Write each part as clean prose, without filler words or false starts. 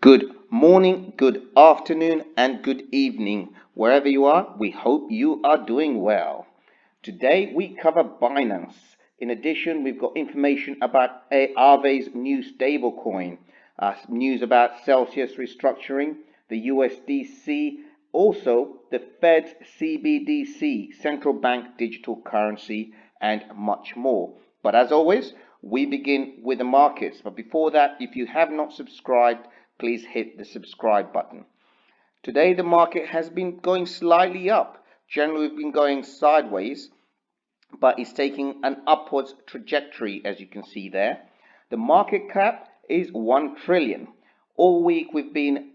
Good morning, good afternoon, and good evening. Wherever you are, we hope you are doing well. Today we cover Binance. In addition, we've got information about Aave's new stablecoin, news about Celsius restructuring, the USDC, also the Fed's CBDC, central bank digital currency, and much more. But as always, we begin with the markets. But before that, if you have not subscribed, please hit the subscribe button. Today the market has been going slightly up. Generally we've been going sideways, but it's taking an upwards trajectory, as you can see there. The market cap is 1 trillion. All week we've been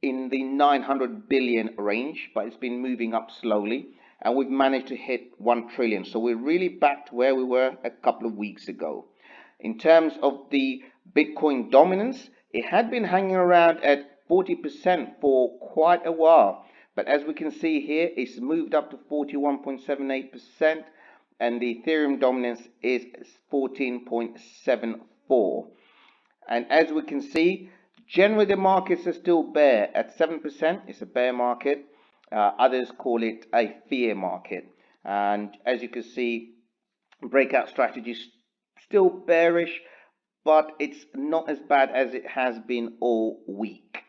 in the 900 billion range, but it's been moving up slowly, and we've managed to hit 1 trillion. So we're really back to where we were a couple of weeks ago. In terms of the Bitcoin dominance, it had been hanging around at 40% for quite a while, but as we can see here, it's moved up to 41.78%, and the Ethereum dominance is 14.74%. And as we can see, generally the markets are still bear at 7%. It's a bear market. Others call it a fear market. And as you can see, breakout strategies still bearish, but it's not as bad as it has been all week.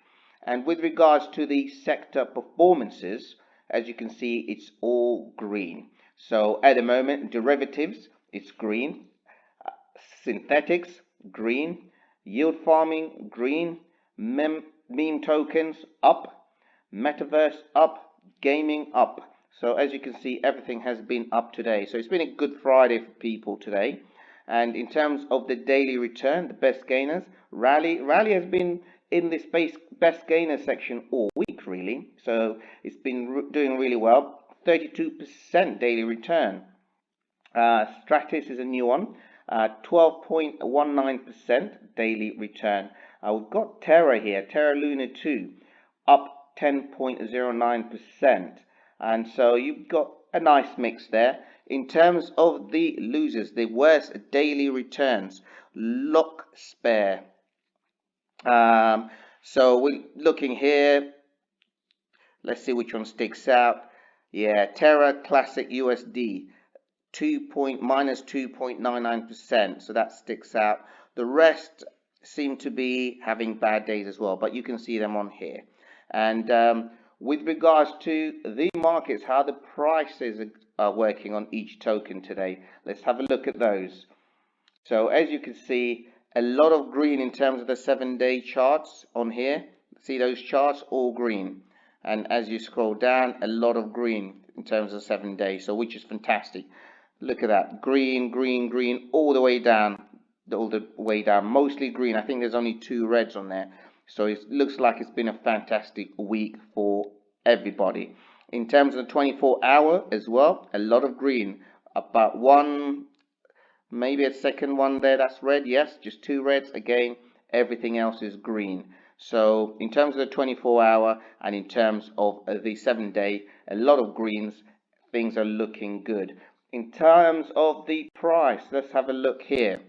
And with regards to the sector performances, as you can see, it's all green. So at the moment, derivatives, it's green, synthetics, green, yield farming, green, meme tokens, up, metaverse, up, gaming, up. So as you can see, everything has been up today. So it's been a good Friday for people today. And in terms of the daily return, the best gainers, Rally has been in this best gainer section all week, really. So it's been doing really well. 32% daily return. Stratis is a new one. 12.19% daily return. We've got Terra here, Terra Luna 2, up 10.09%. And so you've got a nice mix there. In terms of the losers, the worst daily returns, Lock Spare. So we're looking here. Let's see which one sticks out. Yeah, Terra Classic USD, minus 2.99%. So that sticks out. The rest seem to be having bad days as well, but you can see them on here. And with regards to the markets, how the prices are working on each token today, let's have a look at those. So as you can see, a lot of green in terms of the 7-day charts on here. See those charts, all green. And as you scroll down, a lot of green in terms of 7 days, so which is fantastic. Look at that, green, green, green, all the way down, mostly green. I think there's only 2 reds on there. So it looks like it's been a fantastic week for everybody. In terms of the 24-hour as well, a lot of green. About one, maybe a second one there, that's red. Yes, just 2 reds. Again, everything else is green. So in terms of the 24-hour and in terms of the 7-day, a lot of greens. Things are looking good. In terms of the price, let's have a look here.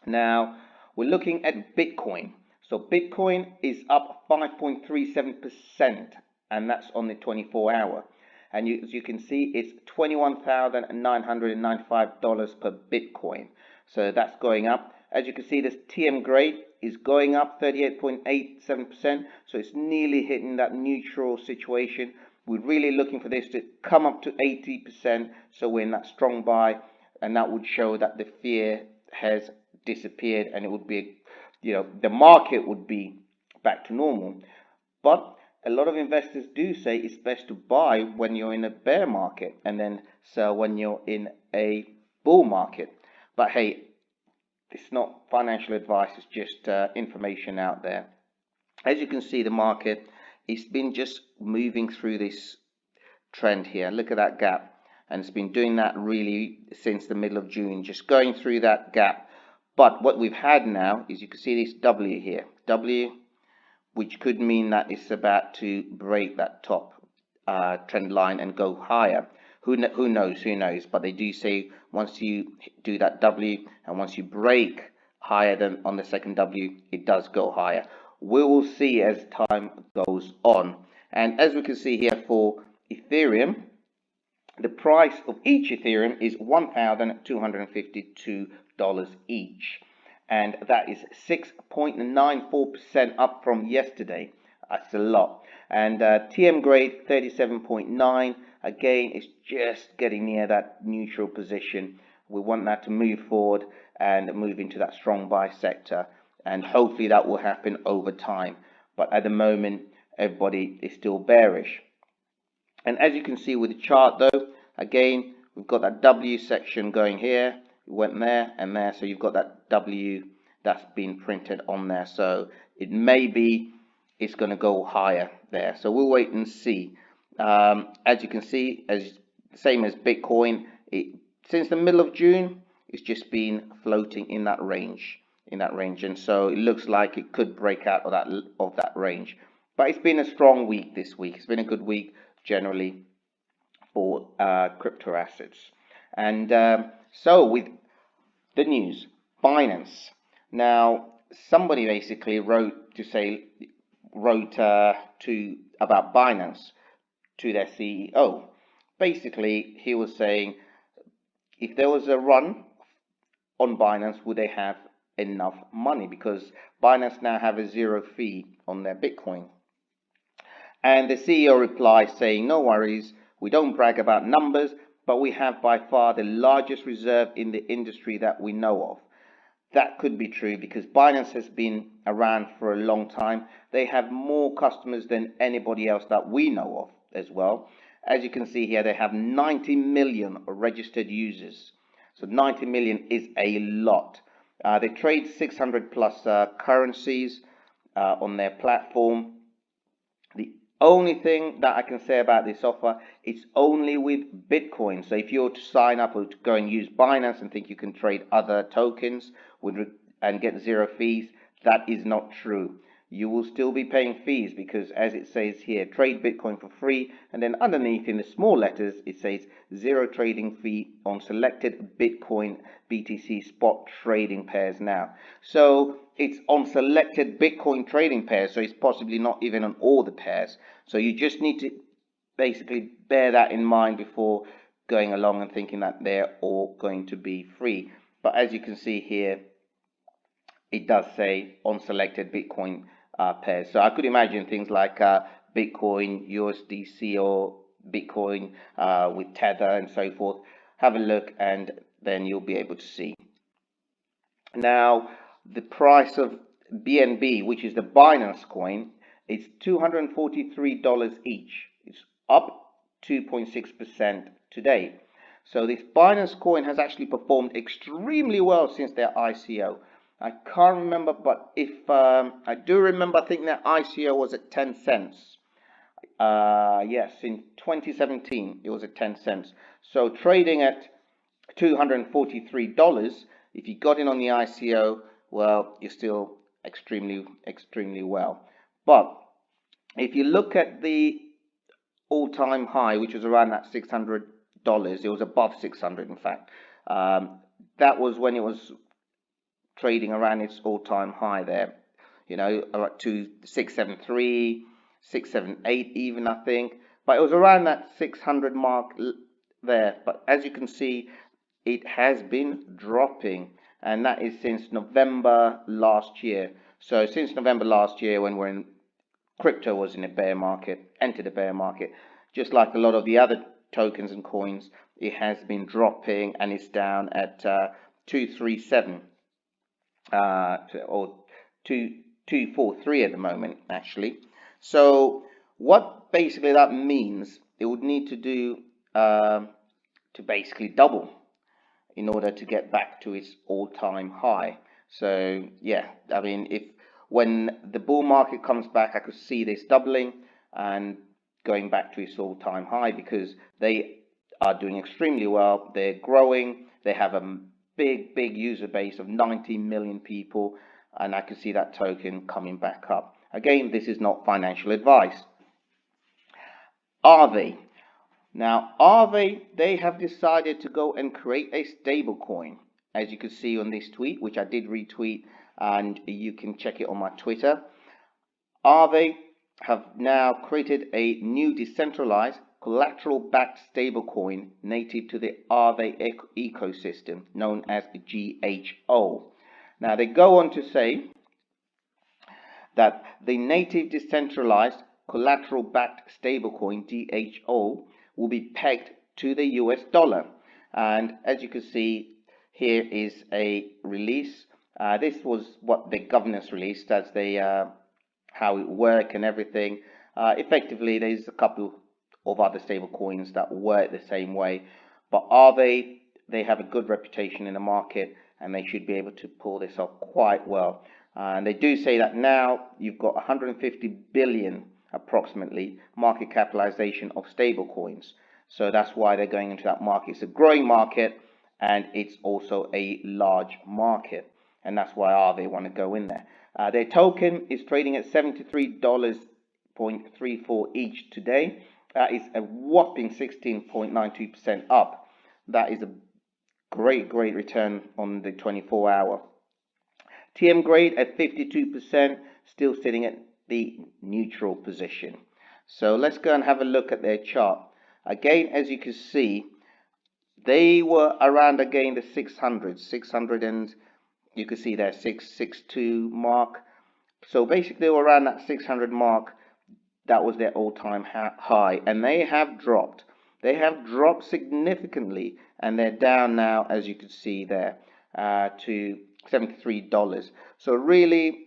Now, we're looking at Bitcoin. So Bitcoin is up 5.37%, and that's on the 24-hour. And as you can see, it's $21,995 per Bitcoin. So that's going up. As you can see, this TM grade is going up 38.87%. So it's nearly hitting that neutral situation. We're really looking for this to come up to 80%. So we're in that strong buy, and that would show that the fear has disappeared, and it would be, the market would be back to normal. But a lot of investors do say it's best to buy when you're in a bear market and then sell when you're in a bull market. But hey, it's not financial advice, it's just information out there. As you can see, the market, it's been just moving through this trend here. Look at that gap, and it's been doing that really since the middle of June, just going through that gap. But what we've had now is, you can see this W here, W, which could mean that it's about to break that top trend line and go higher. Who knows? But they do say once you do that W and once you break higher than on the second W, it does go higher. we will see as time goes on. And as we can see here for Ethereum, the price of each Ethereum is $1,252 each, and that is 6.94% up from yesterday. That's a lot. And TM grade 37.9, again, it's just getting near that neutral position. We want that to move forward and move into that strong buy sector, and hopefully that will happen over time. But at the moment, everybody is still bearish. And as you can see with the chart though, again, we've got that W section going here. We went there and there. So you've got that W that's been printed on there. So it may be it's going to go higher there. So we'll wait and see. As you can see, same as Bitcoin, since the middle of June, it's just been floating in that range. And so it looks like it could break out of that range. But it's been a strong week this week. It's been a good week generally for crypto assets. And so with the news, Binance. Now somebody basically wrote about Binance to their CEO. Basically, he was saying if there was a run on Binance, would they have enough money? Because Binance now have a 0 fee on their Bitcoin. And the CEO replied saying, no worries, we don't brag about numbers, but we have by far the largest reserve in the industry that we know of. That could be true because Binance has been around for a long time. They have more customers than anybody else that we know of as well. As you can see here, they have 90 million registered users. So 90 million is a lot. They trade 600 plus currencies on their platform. The only thing that I can say about this offer, it's only with Bitcoin. So if you're to sign up or to go and use Binance and think you can trade other tokens and get 0 fees, that is not true. You will still be paying fees because, as it says here, trade Bitcoin for free, and then underneath in the small letters it says 0 trading fee on selected Bitcoin BTC spot trading pairs now. So it's on selected Bitcoin trading pairs, so it's possibly not even on all the pairs. So you just need to basically bear that in mind before going along and thinking that they're all going to be free. But as you can see here, it does say on selected Bitcoin pairs. So I could imagine things like Bitcoin, USDC, or Bitcoin with Tether and so forth. Have a look and then you'll be able to see. Now, the price of BNB, which is the Binance coin, is $243 each. It's up 2.6% today. So this Binance coin has actually performed extremely well since their ICO. I can't remember, but if I do remember, I think their ICO was at 10 cents. Yes, in 2017 it was at 10 cents. So trading at $243, if you got in on the ICO, well, you're still extremely well. But if you look at the all-time high, which was around that $600, it was above 600 in fact. That was when it was trading around its all-time high there, you know, up to 673, 678 even, I think. But it was around that 600 mark there. But as you can see, it has been dropping, and that is since November last year. So since November last year, when crypto was in a bear market, entered a bear market, just like a lot of the other tokens and coins, it has been dropping, and it's down at 237 or 243 at the moment actually. So what basically that means, it would need to do to basically double in order to get back to its all-time high. So yeah, I mean, when the bull market comes back, I could see this doubling and going back to its all-time high, because they are doing extremely well. They're growing. They have a big user base of 90 million people, and I could see that token coming back up. Again, this is not financial advice. Aave. Now, Aave, they have decided to go and create a stable coin, as you can see on this tweet, which I did retweet, and you can check it on my Twitter. Aave have now created a new decentralized collateral-backed stablecoin native to the Aave ecosystem known as GHO. Now they go on to say that the native decentralized collateral-backed stablecoin GHO will be pegged to the US dollar. And as you can see, here is a release. This was what the governance released as they how it work and everything. Effectively, there's a couple of other stable coins that work the same way, but they have a good reputation in the market and they should be able to pull this off quite well. And they do say that now you've got 150 billion approximately market capitalization of stable coins. So that's why they're going into that market. It's a growing market and it's also a large market. And that's why Aave want to go in there. Their token is trading at $73.34 each today. That is a whopping 16.92% up. That is a great return on the 24-hour. TM grade at 52%, still sitting at the neutral position. So let's go and have a look at their chart. Again, as you can see, they were around again the 600 and you can see there 662 mark. So basically they were around that 600 mark. That was their all-time high, and they have dropped. They have dropped significantly, and they're down now, as you can see there, to $73. So really,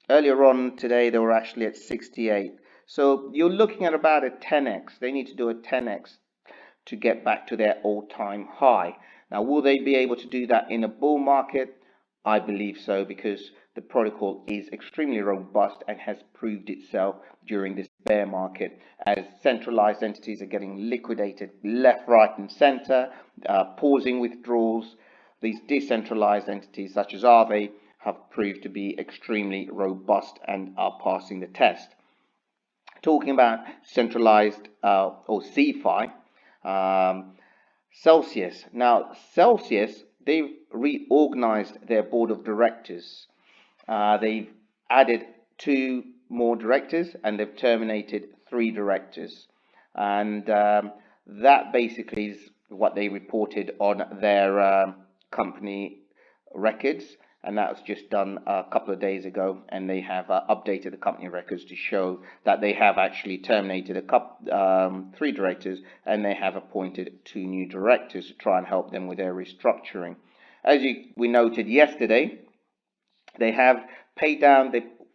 earlier on today, they were actually at 68. So you're looking at about a 10x. They need to do a 10x to get back to their all-time high. Now, will they be able to do that in a bull market? I believe so, because the protocol is extremely robust and has proved itself during this bear market, as centralized entities are getting liquidated left, right, and center, pausing withdrawals. These decentralized entities, such as Aave, have proved to be extremely robust and are passing the test. Talking about centralized or CeFi, Celsius. Now, Celsius, they've reorganized their board of directors. They've added 2 more directors and they've terminated 3 directors. And that basically is what they reported on their company records. And that was just done a couple of days ago. And they have updated the company records to show that they have actually terminated 3 directors and they have appointed 2 new directors to try and help them with their restructuring. As we noted yesterday, they have paid down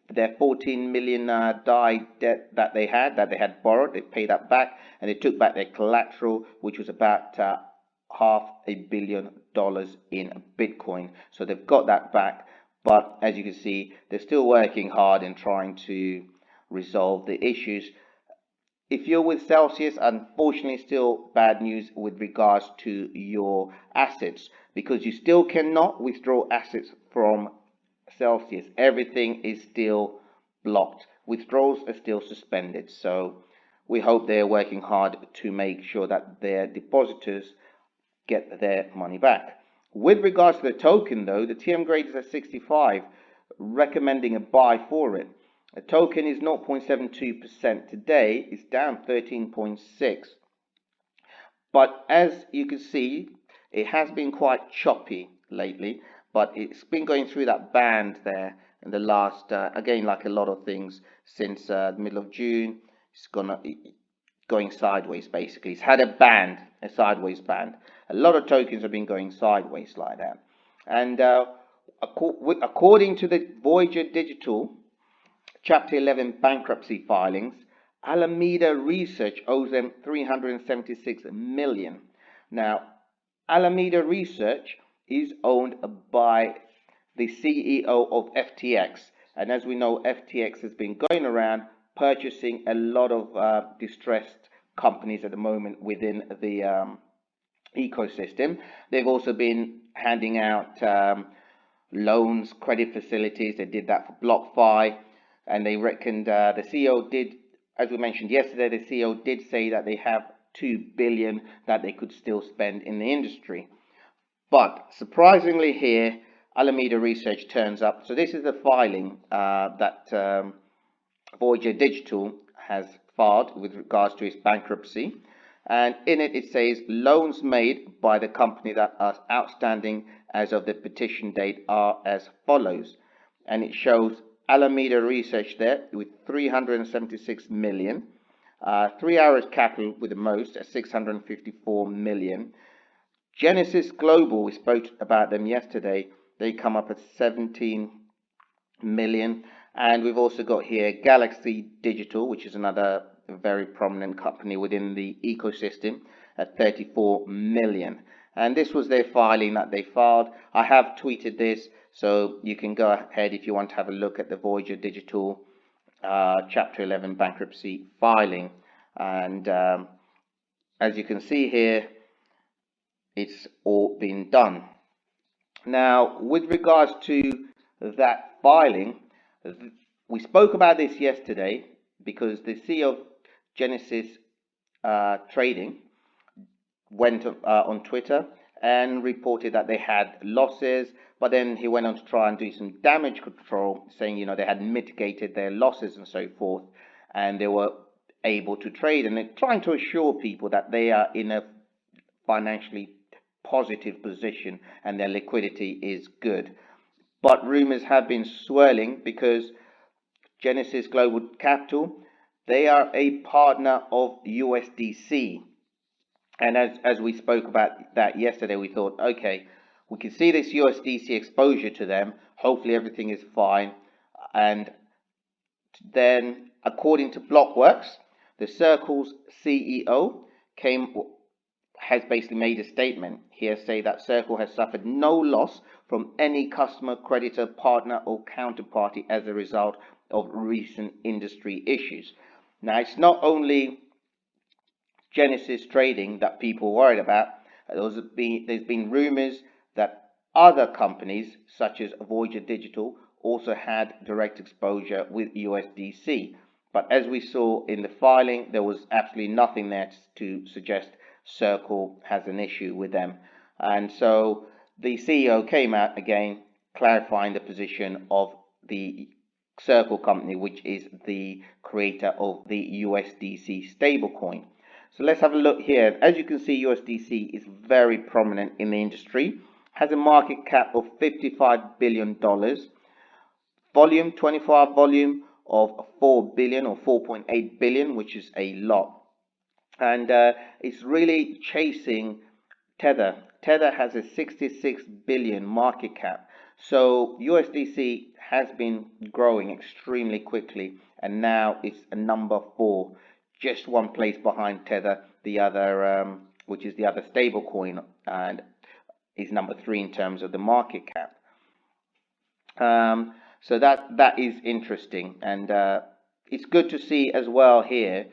their 14 million DAI debt that they had borrowed. They paid that back, and they took back their collateral, which was about $500 million in Bitcoin. So they've got that back, but as you can see, they're still working hard in trying to resolve the issues. If you're with Celsius, unfortunately, still bad news with regards to your assets, because you still cannot withdraw assets from Celsius. Everything is still blocked. Withdrawals are still suspended. So we hope they're working hard to make sure that their depositors get their money back. With regards to the token, though, the TM grade is at 65, recommending a buy for it. The token is 0.72% today. It's down 13.6. But as you can see, it has been quite choppy lately, but it's been going through that band there in the last, again, like a lot of things since the middle of June. It's going sideways, basically. It's had a sideways band. A lot of tokens have been going sideways like that. And according to the Voyager Digital Chapter 11 bankruptcy filings, Alameda Research owes them $376 million. Now, Alameda Research is owned by the CEO of FTX. And as we know, FTX has been going around purchasing a lot of distressed companies at the moment within the ecosystem. They've also been handing out loans, credit facilities. They did that for BlockFi. And they reckoned the CEO did, as we mentioned yesterday, the CEO did say that they have $2 billion that they could still spend in the industry. But surprisingly here, Alameda Research turns up. So this is the filing that Voyager Digital has filed with regards to its bankruptcy, and in it says loans made by the company that are outstanding as of the petition date are as follows, and it shows Alameda Research there with 376 million, 3 Hours Capital with the most at 654 million. Genesis Global, we spoke about them yesterday, they come up at 17 million. And we've also got here Galaxy Digital, which is another very prominent company within the ecosystem, at 34 million. And this was their filing that they filed. I have tweeted this, so you can go ahead if you want to have a look at the Voyager Digital Chapter 11 bankruptcy filing. And as you can see here, it's all been done. Now, with regards to that filing, we spoke about this yesterday because the CEO of Genesis Trading went on Twitter and reported that they had losses, but then he went on to try and do some damage control, saying, you know, they had mitigated their losses and so forth, and they were able to trade, and they're trying to assure people that they are in a financially positive position and their liquidity is good. But rumors have been swirling because Genesis Global Capital, they are a partner of USDC. And as we spoke about that yesterday, we thought, okay, we can see this USDC exposure to them. Hopefully everything is fine. And then, according to Blockworks, the Circle's CEO has basically made a statement here, say that Circle has suffered no loss from any customer, creditor, partner or counterparty as a result of recent industry issues. Now, it's not only Genesis Trading that people are worried about. There's been rumors that other companies such as Voyager Digital also had direct exposure with USDC. But as we saw in the filing, there was absolutely nothing there to suggest Circle has an issue with them. And so the CEO came out again clarifying the position of the Circle company, which is the creator of the USDC stablecoin. So let's have a look here. As you can see, USDC is very prominent in the industry, has a market cap of $55 billion, volume, 24-hour volume of 4 billion or 4.8 billion, which is a lot. And it's really chasing Tether. Tether has a 66 billion market cap. So USDC has been growing extremely quickly, and now it's a number 4, just one place behind Tether, the other, which is the other stablecoin, and is number 3 in terms of the market cap. So that is interesting, and it's good to see as well here.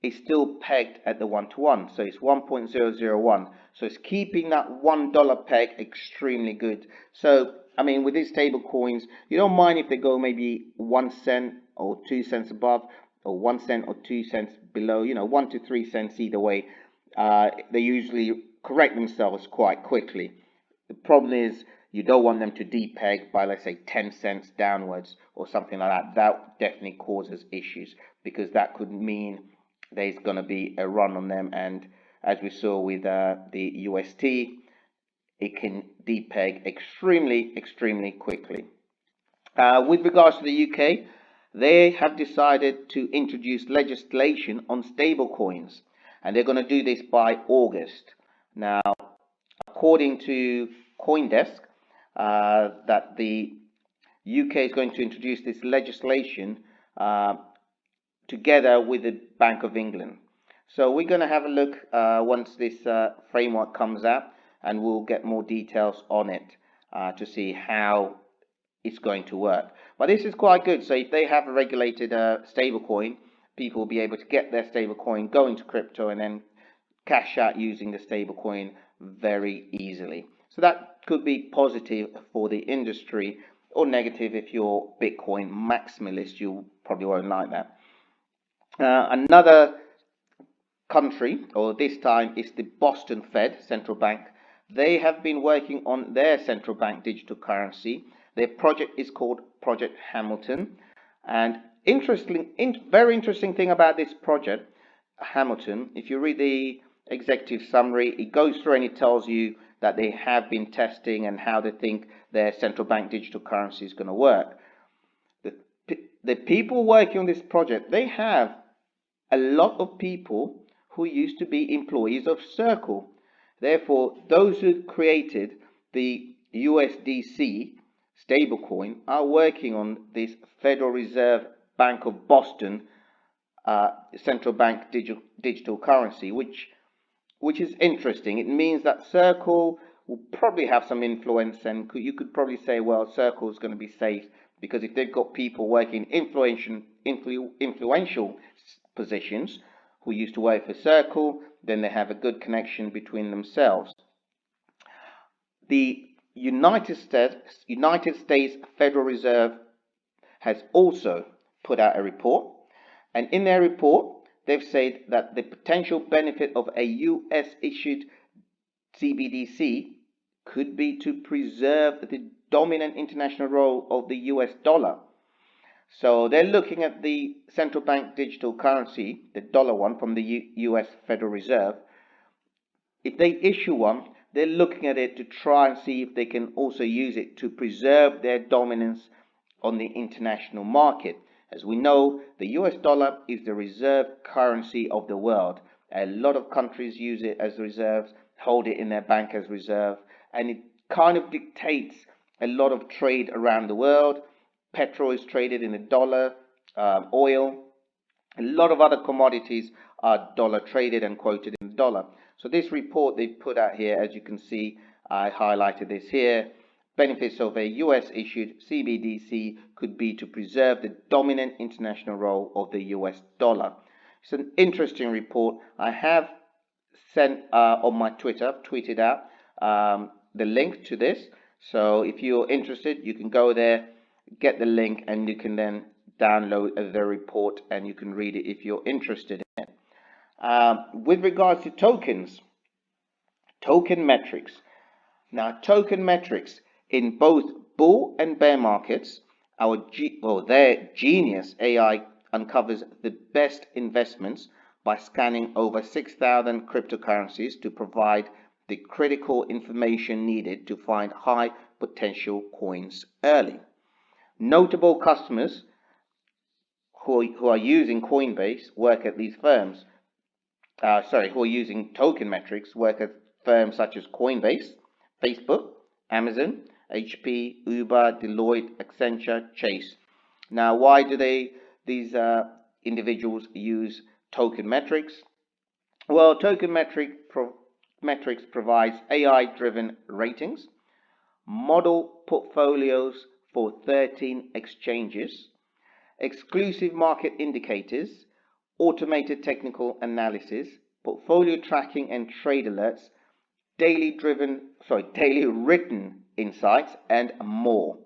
It's still pegged at the 1-to-1, so it's 1.001. So it's keeping that $1 peg extremely good. So I mean, with these stable coins, you don't mind if they go maybe 1 cent or 2 cents above, or 1 cent or 2 cents below. You know, 1 to 3 cents either way. They usually correct themselves quite quickly. The problem is you don't want them to depeg by, let's say, 10 cents downwards or something like that. That definitely causes issues, because that could mean there's going to be a run on them, and as we saw with the UST, it can depeg extremely quickly. With regards to the UK, they have decided to introduce legislation on stablecoins, and they're going to do this by August. Now, according to CoinDesk, that the UK is going to introduce this legislation together with the Bank of England. So we're going to have a look once this framework comes out, and we'll get more details on it to see how it's going to work. But this is quite good. So if they have a regulated stablecoin, people will be able to get their stablecoin, go into crypto, and then cash out using the stablecoin very easily. So that could be positive for the industry, or negative if you're Bitcoin maximalist. You probably won't like that. Another country, or this time it's the Boston Fed central bank. They have been working on their central bank digital currency. Their project is called Project Hamilton. And very interesting thing about this project, Hamilton, if you read the executive summary, it goes through and it tells you that they have been testing and how they think their central bank digital currency is going to work. The people working on this project, they have a lot of people who used to be employees of Circle. Therefore, those who created the USDC stablecoin are working on this Federal Reserve Bank of Boston central bank digital currency, which is interesting. It means that Circle will probably have some influence, and you could probably say, well, Circle is going to be safe because if they've got people working influential positions who used to work for Circle, then they have a good connection between themselves. The United States Federal Reserve has also put out a report, and in their report, they've said that the potential benefit of a US issued CBDC could be to preserve the dominant international role of the US dollar. So they're looking at the central bank digital currency, the dollar one from the US Federal Reserve. If they issue one, they're looking at it to try and see if they can also use it to preserve their dominance on the international market. As we know, the US dollar is the reserve currency of the world. A lot of countries use it as reserves, hold it in their bank as reserve, and it kind of dictates a lot of trade around the world. Petrol is traded in the dollar, oil, a lot of other commodities are dollar traded and quoted in the dollar. So this report they put out here, as you can see, I highlighted this here. Benefits of a US issued CBDC could be to preserve the dominant international role of the US dollar. It's an interesting report. I have sent on my Twitter, tweeted out the link to this. So if you're interested, you can go there, get the link, and you can then download the report and you can read it if you're interested in it. With regards to tokens, token metrics. Now, token metrics in both bull and bear markets, their genius AI uncovers the best investments by scanning over 6,000 cryptocurrencies to provide the critical information needed to find high potential coins early. Notable customers who are using Coinbase work at these firms. Who are using token metrics work at firms such as Coinbase, Facebook, Amazon, HP, Uber, Deloitte, Accenture, Chase. Now, why do these individuals use token metrics? Well, token metrics provides AI-driven ratings, model portfolios for 13 exchanges, exclusive market indicators, automated technical analysis, portfolio tracking and trade alerts, daily written insights, and more.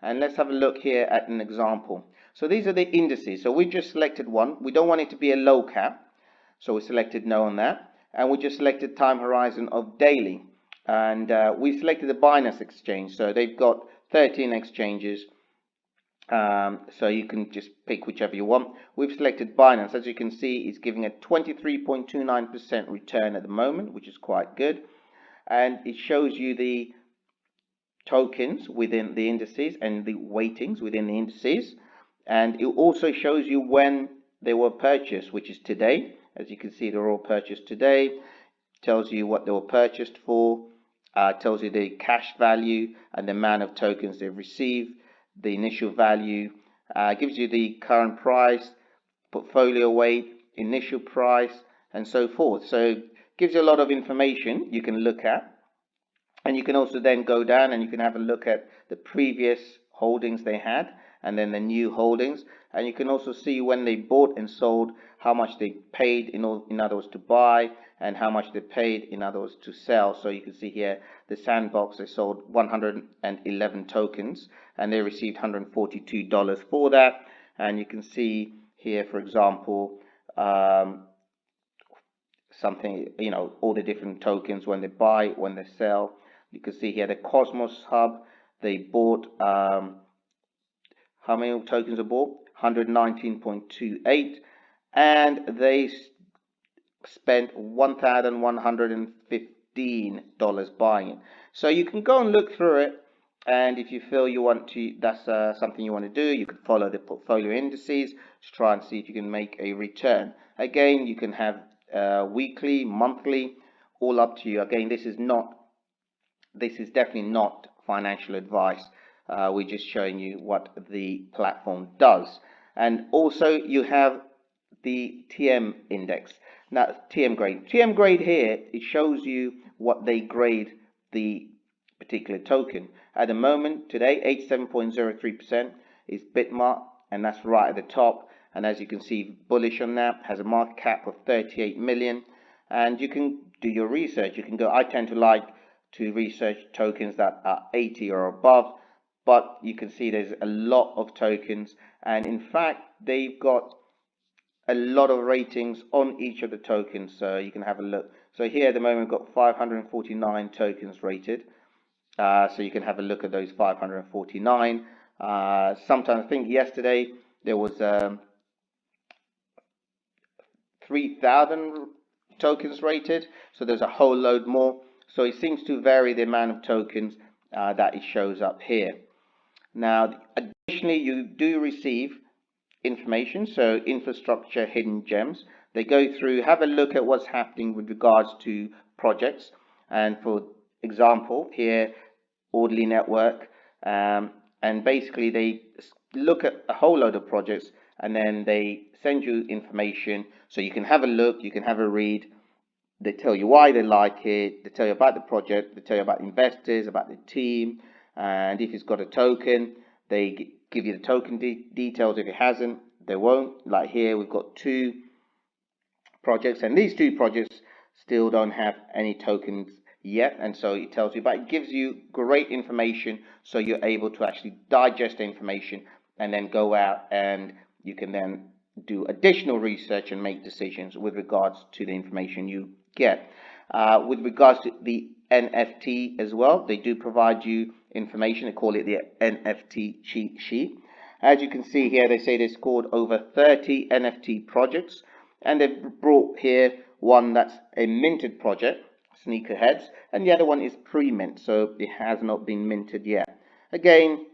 And let's have a look here at an example. So these are the indices. So we just selected one. We don't want it to be a low cap, so we selected no on that. And we just selected time horizon of daily. And we selected the Binance exchange. So they've got 13 exchanges. So you can just pick whichever you want. We've selected Binance. As you can see, it's giving a 23.29% return at the moment, which is quite good. And it shows you the tokens within the indices and the weightings within the indices. And it also shows you when they were purchased, which is today. As you can see, they're all purchased today. Tells you what they were purchased for. Tells you the cash value and the amount of tokens they've received. The initial value, gives you the current price, portfolio weight, initial price, and so forth. So gives you a lot of information you can look at. And you can also then go down and you can have a look at the previous holdings they had and then the new holdings. And you can also see when they bought and sold, how much they paid in other words to buy, and how much they paid in other words to sell. So you can see here the Sandbox, they sold 111 tokens and they received $142 for that. And you can see here, for example, something, all the different tokens when they buy, when they sell. You can see here the Cosmos Hub, they bought, how many tokens are bought? 119.28, and they spent $1,115 buying it. So you can go and look through it, and if you feel you want to, that's something you want to do, you can follow the portfolio indices to try and see if you can make a return. Again, you can have weekly, monthly, all up to you. Again, this is definitely not financial advice. We're just showing you what the platform does. And also you have the TM index. Now, TM grade here, it shows you what they grade the particular token. At the moment, today, 87.03% is Bitmark, and that's right at the top. And as you can see, bullish on that, has a market cap of 38 million. And you can do your research. You can go, I tend to like to research tokens that are 80 or above, but you can see there's a lot of tokens, and in fact, they've got a lot of ratings on each of the tokens, so you can have a look. So here at the moment we've got 549 tokens rated, so you can have a look at those 549. Sometimes I think yesterday there was 3,000 tokens rated, so there's a whole load more. So it seems to vary the amount of tokens that it shows up here. Now, additionally, you do receive information, so infrastructure hidden gems. They go through, have a look at what's happening with regards to projects, and for example here, orderly network, and basically they look at a whole load of projects and then they send you information so you can have a look, you can have a read. They tell you why they like it, they tell you about the project, they tell you about investors, about the team, and if it's got a token, they give you the token details. If it hasn't, they won't. Like here, we've got 2 projects, and these 2 projects still don't have any tokens yet, and so it tells you, but it gives you great information so you're able to actually digest the information and then go out and you can then do additional research and make decisions with regards to the information you get. With regards to the NFT as well, they do provide you information. They call it the NFT cheat sheet. As you can see here, they say they scored over 30 NFT projects, and they've brought here one that's a minted project, Sneakerheads, and the other one is pre-mint, so it has not been minted yet. Again,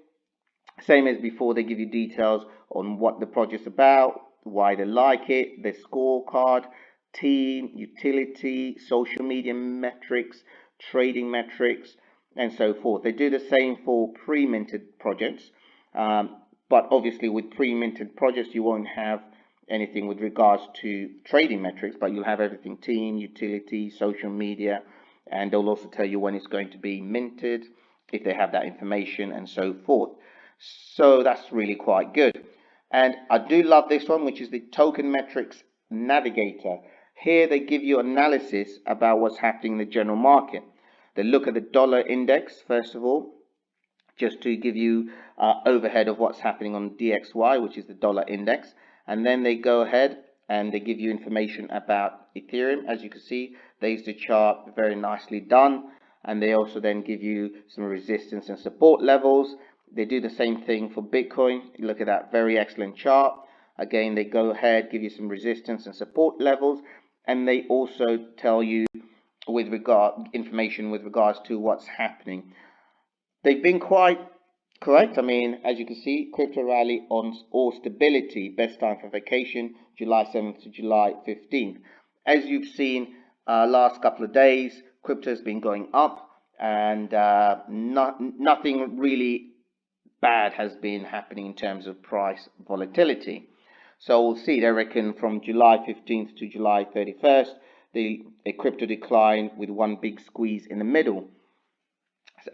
same as before, they give you details on what the project's about, why they like it, their scorecard, team, utility, social media metrics, trading metrics, and so forth. They do the same for pre-minted projects, but obviously with pre-minted projects you won't have anything with regards to trading metrics, but you'll have everything: team, utility, social media, and they'll also tell you when it's going to be minted, if they have that information, and so forth. So that's really quite good. And I do love this one, which is the Token Metrics Navigator. Here they give you analysis about what's happening in the general market. They look at the dollar index, first of all, just to give you overhead of what's happening on DXY, which is the dollar index. And then they go ahead and they give you information about Ethereum. As you can see, there's the chart, very nicely done. And they also then give you some resistance and support levels. They do the same thing for Bitcoin. You look at that very excellent chart. Again, they go ahead, give you some resistance and support levels. And they also tell you information with regards to what's happening. They've been quite correct. I mean, as you can see, crypto rally on all stability, best time for vacation, July 7th to July 15th. As you've seen last couple of days, crypto has been going up, and nothing really bad has been happening in terms of price volatility. So we'll see. They reckon from July 15th to July 31st, a crypto decline with one big squeeze in the middle.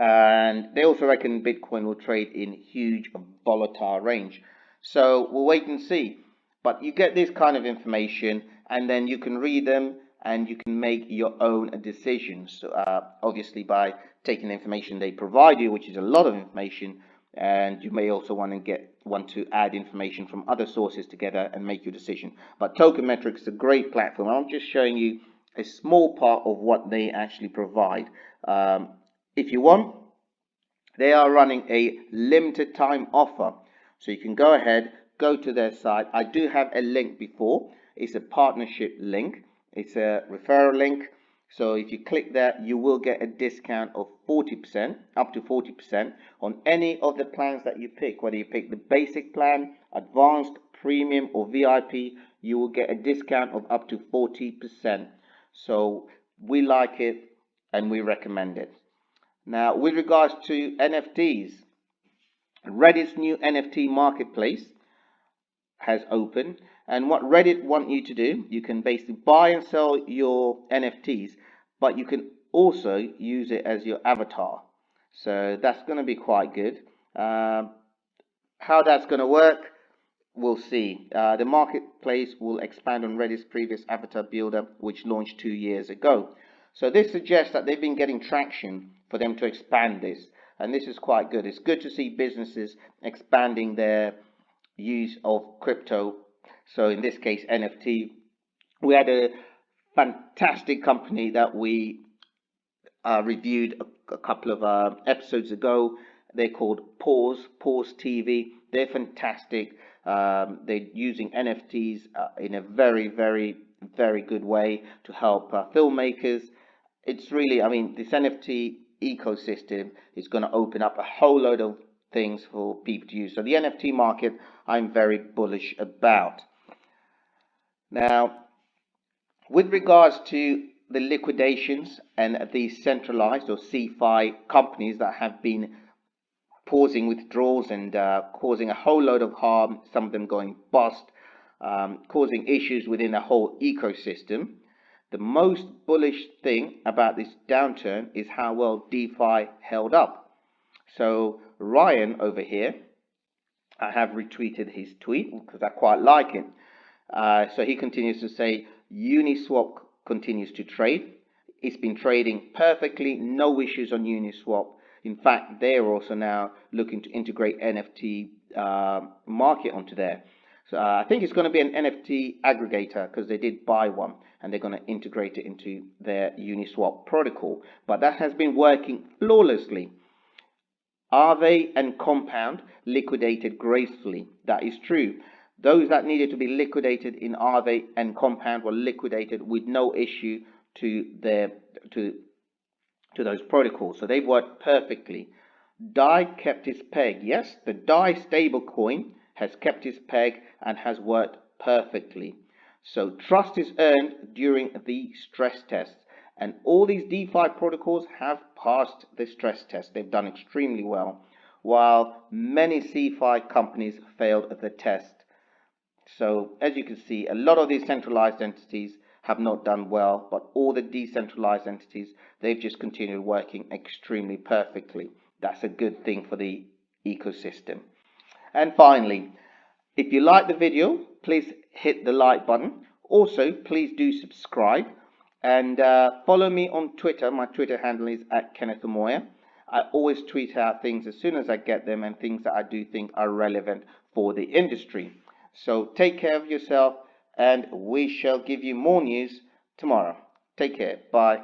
And they also reckon Bitcoin will trade in huge volatile range. So we'll wait and see. But you get this kind of information, and then you can read them and you can make your own decisions. Obviously, by taking the information they provide you, which is a lot of information, and you may also want to add information from other sources together and make your decision. But Token Metrics is a great platform. I'm just showing you a small part of what they actually provide. If you want, they are running a limited time offer. So you can go ahead, go to their site. I do have a link before. It's a partnership link. It's a referral link. So if you click that, you will get a discount of 40%, up to 40% on any of the plans that you pick. Whether you pick the basic plan, advanced, premium or VIP, you will get a discount of up to 40%. So we like it and we recommend it. Now, with regards to NFTs, Reddit's new NFT Marketplace has opened, and what Reddit want you to do, you can basically buy and sell your NFTs, but you can also use it as your avatar. So that's going to be quite good. How that's going to work, we'll see. The marketplace will expand on Reddit's previous avatar builder, which launched 2 years ago. So this suggests that they've been getting traction for them to expand this, and this is quite good. It's good to see businesses expanding their use of crypto. So in this case, NFT. We had a fantastic company that we reviewed a couple of episodes ago. They're called Pause TV. They're fantastic. They're using NFTs in a very, very, very good way to help filmmakers. It's really, I mean, this NFT ecosystem is going to open up a whole load of things for people to use. So the NFT market, I'm very bullish about. Now, with regards to the liquidations and the centralized or CeFi companies that have been pausing withdrawals and causing a whole load of harm, some of them going bust, causing issues within the whole ecosystem. The most bullish thing about this downturn is how well DeFi held up. So Ryan over here, I have retweeted his tweet because I quite like it. So he continues to say Uniswap continues to trade. It's been trading perfectly, no issues on Uniswap. In fact, they're also now looking to integrate NFT market onto there. So I think it's going to be an NFT aggregator because they did buy one and they're going to integrate it into their Uniswap protocol. But that has been working flawlessly. Aave and Compound liquidated gracefully. That is true. Those that needed to be liquidated in Aave and Compound were liquidated with no issue to those protocols. So they worked perfectly. DAI kept its peg. Yes, the DAI stablecoin has kept its peg and has worked perfectly. So trust is earned during the stress tests. And all these DeFi protocols have passed the stress test. They've done extremely well, while many CeFi companies failed the test. So as you can see, a lot of these centralized entities have not done well, but all the decentralized entities, they've just continued working extremely perfectly. That's a good thing for the ecosystem. And finally, if you like the video, please hit the like button. Also, please do subscribe. And follow me on Twitter. My Twitter handle is @Kenneth Omoya. I always tweet out things as soon as I get them and things that I do think are relevant for the industry. So take care of yourself and we shall give you more news tomorrow. Take care. Bye.